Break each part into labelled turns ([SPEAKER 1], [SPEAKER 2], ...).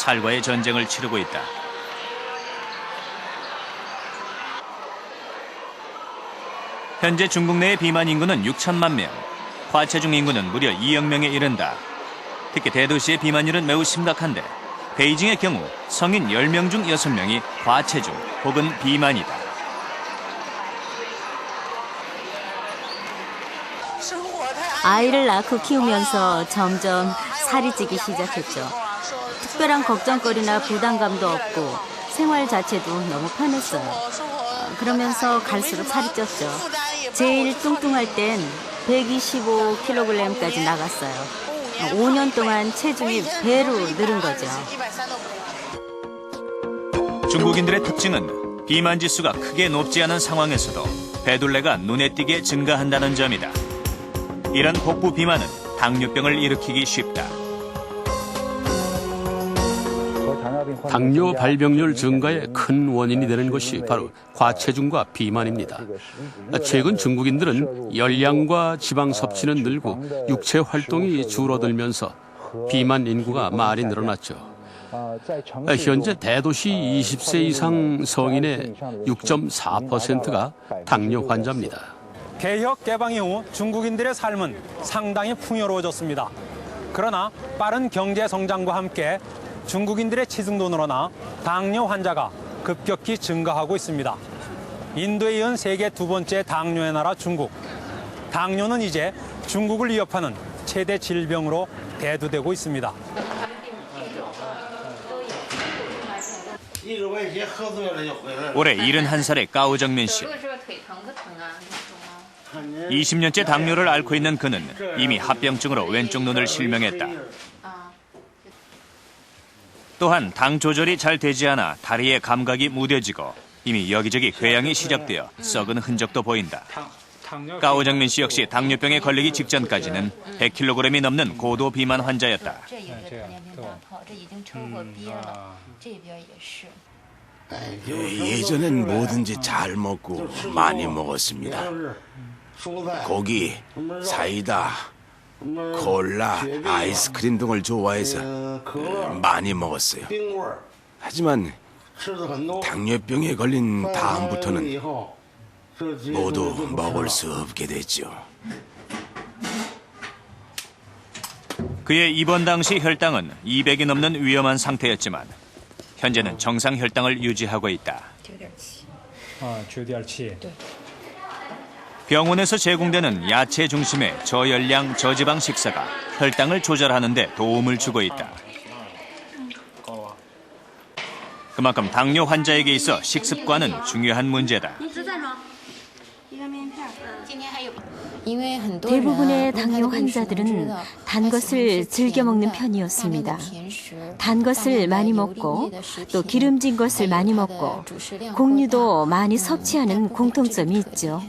[SPEAKER 1] 살과의 전쟁을 치르고 있다. 현재 중국 내의 비만 인구는 6천만 명, 과체중 인구는 무려 2억 명에 이른다. 특히 대도시의 비만율은 매우 심각한데 베이징의 경우 성인 10명 중 6명이 과체중 혹은 비만이다.
[SPEAKER 2] 아이를 낳고 키우면서 점점 살이 찌기 시작했죠. 특별한 걱정거리나 부담감도 없고 생활 자체도 너무 편했어요. 그러면서 갈수록 살이 쪘죠. 제일 뚱뚱할 땐 125kg까지 나갔어요. 5년 동안 체중이 배로 늘은 거죠.
[SPEAKER 1] 중국인들의 특징은 비만 지수가 크게 높지 않은 상황에서도 배둘레가 눈에 띄게 증가한다는 점이다. 이런 복부 비만은 당뇨병을 일으키기 쉽다.
[SPEAKER 3] 당뇨 발병률 증가의 큰 원인이 되는 것이 바로 과체중과 비만입니다. 최근 중국인들은 열량과 지방 섭취는 늘고 육체 활동이 줄어들면서 비만 인구가 많이 늘어났죠. 현재 대도시 20세 이상 성인의 6.4%가 당뇨 환자입니다.
[SPEAKER 4] 개혁 개방 이후 중국인들의 삶은 상당히 풍요로워졌습니다. 그러나 빠른 경제 성장과 함께 중국인들의 체중도 늘어나 당뇨 환자가 급격히 증가하고 있습니다. 인도에 이은 세계 두 번째 당뇨의 나라 중국. 당뇨는 이제 중국을 위협하는 최대 질병으로 대두되고 있습니다.
[SPEAKER 1] 올해 71살의 까오정민 씨. 20년째 당뇨를 앓고 있는 그는 이미 합병증으로 왼쪽 눈을 실명했다. 또한 당 조절이 잘 되지 않아 다리의 감각이 무뎌지고 이미 여기저기 궤양이 시작되어 썩은 흔적도 보인다. 까오정민 씨 역시 당뇨병에 걸리기 직전까지는 100kg이 넘는 고도 비만 환자였다.
[SPEAKER 5] 예전엔 뭐든지 잘 먹고 많이 먹었습니다. 고기, 사이다, 콜라, 아이스크림 등을 좋아해서 많이 먹었어요. 하지만 당뇨병에 걸린 다음부터는 모두 먹을 수 없게 됐죠.
[SPEAKER 1] 그의 입원 당시 혈당은 200이 넘는 위험한 상태였지만 현재는 정상 혈당을 유지하고 있다. 병원에서 제공되는 야채 중심의 저열량 저지방 식사가 혈당을 조절하는 데 도움을 주고 있다. 그만큼 당뇨 환자에게 있어 식습관은 중요한 문제다.
[SPEAKER 2] 대부분의 당뇨 환자들은 단 것을 즐겨 먹는 편이었습니다. 단 것을 많이 먹고 또 기름진 것을 많이 먹고 곡류도 많이 섭취하는 공통점이 있죠.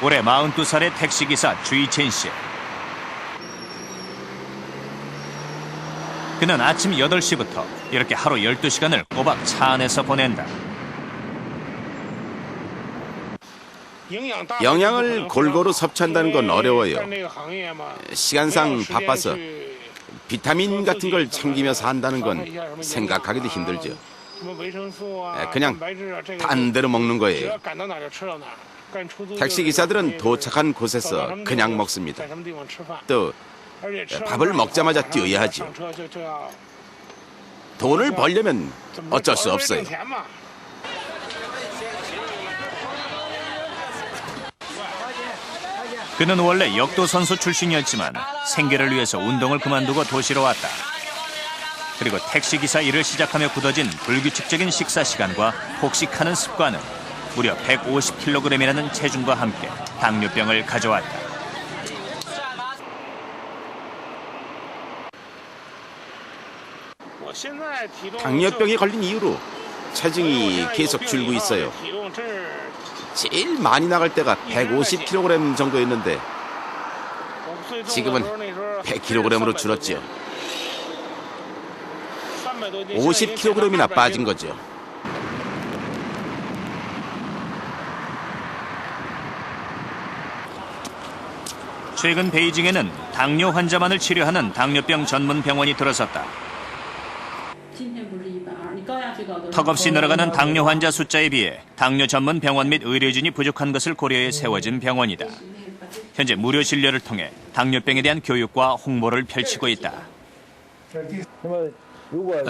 [SPEAKER 1] 올해 42살의 택시기사 주이첸 씨. 그는 아침 8시부터 이렇게 하루 12시간을 꼬박 차 안에서 보낸다.
[SPEAKER 5] 영양을 골고루 섭취한다는 건 어려워요. 시간상 바빠서 비타민 같은 걸 챙기면서 한다는 건 생각하기도 힘들죠. 그냥 단 대로 먹는 거예요. 택시기사들은 도착한 곳에서 그냥 먹습니다. 또 밥을 먹자마자 뛰어야 하죠. 돈을 벌려면 어쩔 수 없어요.
[SPEAKER 1] 그는 원래 역도 선수 출신이었지만 생계를 위해서 운동을 그만두고 도시로 왔다. 그리고 택시기사 일을 시작하며 굳어진 불규칙적인 식사 시간과 폭식하는 습관은 무려 150kg이라는 체중과 함께 당뇨병을 가져왔다.
[SPEAKER 5] 당뇨병에 걸린 이후로 체중이 계속 줄고 있어요. 제일 많이 나갈 때가 150kg 정도였는데 지금은 100kg으로 줄었죠. 50kg이나 빠진 거죠.
[SPEAKER 1] 최근 베이징에는 당뇨 환자만을 치료하는 당뇨병 전문 병원이 들어섰다. 턱없이 늘어가는 당뇨 환자 숫자에 비해 당뇨 전문 병원 및 의료진이 부족한 것을 고려해 세워진 병원이다. 현재 무료 진료를 통해 당뇨병에 대한 교육과 홍보를 펼치고 있다.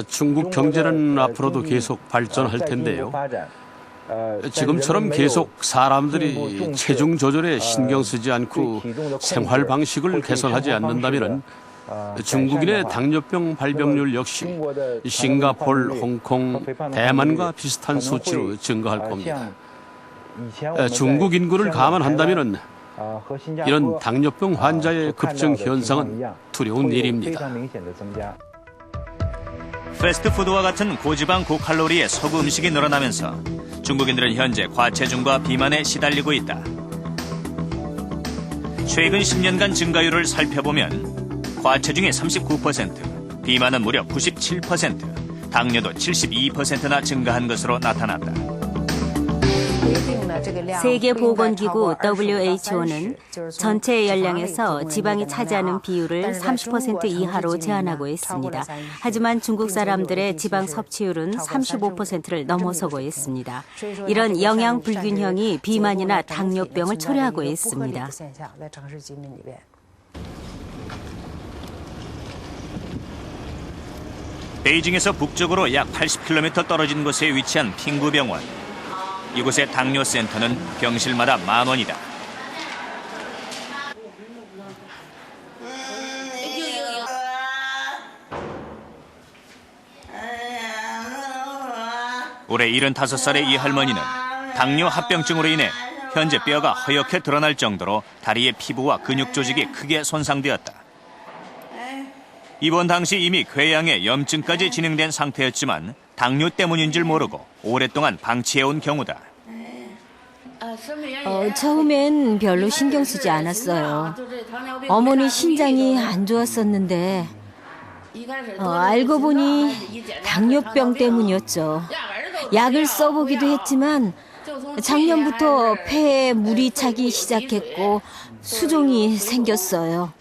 [SPEAKER 3] 중국 경제는 앞으로도 계속 발전할 텐데요. 지금처럼 계속 사람들이 체중 조절에 신경 쓰지 않고 생활 방식을 개선하지 않는다면 중국인의 당뇨병 발병률 역시 싱가포르, 홍콩, 대만과 비슷한 수치로 증가할 겁니다. 중국 인구를 감안한다면 이런 당뇨병 환자의 급증 현상은 두려운 일입니다.
[SPEAKER 1] 패스트푸드와 같은 고지방 고칼로리의 서구 음식이 늘어나면서 중국인들은 현재 과체중과 비만에 시달리고 있다. 최근 10년간 증가율을 살펴보면 과체중이 39%, 비만은 무려 97%, 당뇨도 72%나 증가한 것으로 나타났다.
[SPEAKER 2] 세계보건기구 WHO는 전체 연령에서 지방이 차지하는 비율을 30% 이하로 제한하고 있습니다. 하지만 중국 사람들의 지방 섭취율은 35%를 넘어서고 있습니다. 이런 영양 불균형이 비만이나 당뇨병을 초래하고 있습니다.
[SPEAKER 1] 베이징에서 북쪽으로 약 80km 떨어진 곳에 위치한 핑구병원. 이곳의 당뇨센터는 병실마다 10,000원이다. 올해 75살의 이 할머니는 당뇨 합병증으로 인해 현재 뼈가 허옇게 드러날 정도로 다리의 피부와 근육 조직이 크게 손상되었다. 입원 당시 이미 궤양에 염증까지 진행된 상태였지만 당뇨 때문인 줄 모르고 오랫동안 방치해온 경우다.
[SPEAKER 2] 처음엔 별로 신경 쓰지 않았어요. 어머니 신장이 안 좋았었는데 알고 보니 당뇨병 때문이었죠. 약을 써보기도 했지만 작년부터 폐에 물이 차기 시작했고 수종이 생겼어요.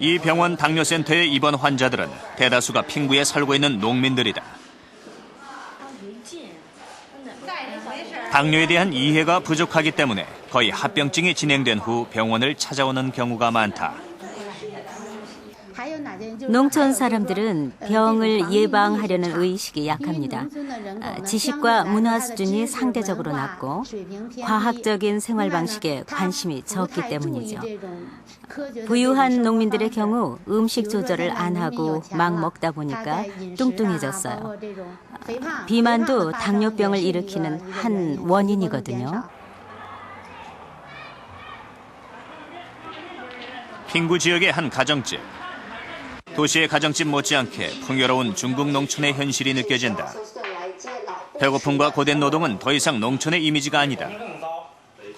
[SPEAKER 1] 이 병원 당뇨센터의 입원 환자들은 대다수가 핑구에 살고 있는 농민들이다. 당뇨에 대한 이해가 부족하기 때문에 거의 합병증이 진행된 후 병원을 찾아오는 경우가 많다.
[SPEAKER 2] 농촌 사람들은 병을 예방하려는 의식이 약합니다. 지식과 문화 수준이 상대적으로 낮고 과학적인 생활 방식에 관심이 적기 때문이죠. 부유한 농민들의 경우 음식 조절을 안 하고 막 먹다 보니까 뚱뚱해졌어요. 비만도 당뇨병을 일으키는 한 원인이거든요.
[SPEAKER 1] 핑구 지역의 한 가정집. 도시의 가정집 못지않게 풍요로운 중국 농촌의 현실이 느껴진다. 배고픔과 고된 노동은 더 이상 농촌의 이미지가 아니다.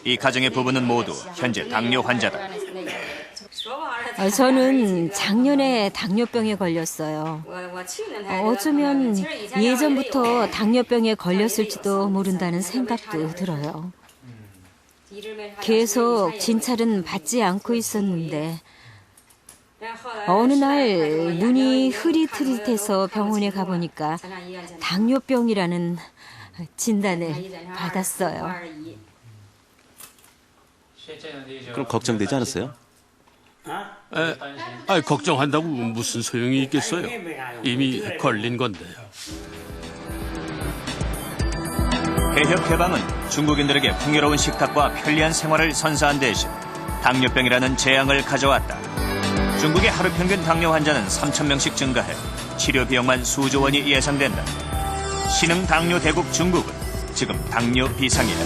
[SPEAKER 1] 이 가정의 부부는 모두 현재 당뇨 환자다.
[SPEAKER 2] 저는 작년에 당뇨병에 걸렸어요. 어쩌면 예전부터 당뇨병에 걸렸을지도 모른다는 생각도 들어요. 계속 진찰은 받지 않고 있었는데 어느 날 눈이 흐릿흐릿해서 병원에 가보니까 당뇨병이라는 진단을 받았어요.
[SPEAKER 6] 그럼 걱정되지 않았어요?
[SPEAKER 3] 걱정한다고 무슨 소용이 있겠어요? 이미 걸린 건데요.
[SPEAKER 1] 해협 개방은 중국인들에게 풍요로운 식탁과 편리한 생활을 선사한 대신 당뇨병이라는 재앙을 가져왔다. 중국의 하루 평균 당뇨 환자는 3,000명씩 증가해 치료 비용만 수조 원이 예상된다. 신흥 당뇨 대국 중국은 지금 당뇨 비상이다.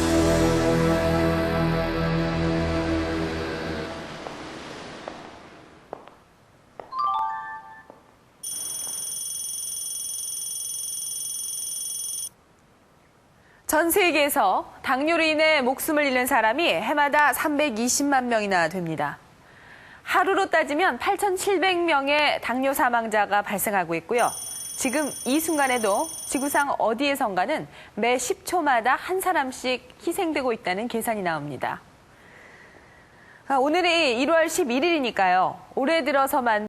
[SPEAKER 7] 전 세계에서 당뇨로 인해 목숨을 잃는 사람이 해마다 320만 명이나 됩니다. 하루로 따지면 8,700명의 당뇨 사망자가 발생하고 있고요. 지금 이 순간에도 지구상 어디에선가는 매 10초마다 한 사람씩 희생되고 있다는 계산이 나옵니다. 오늘이 1월 11일이니까요. 올해 들어서만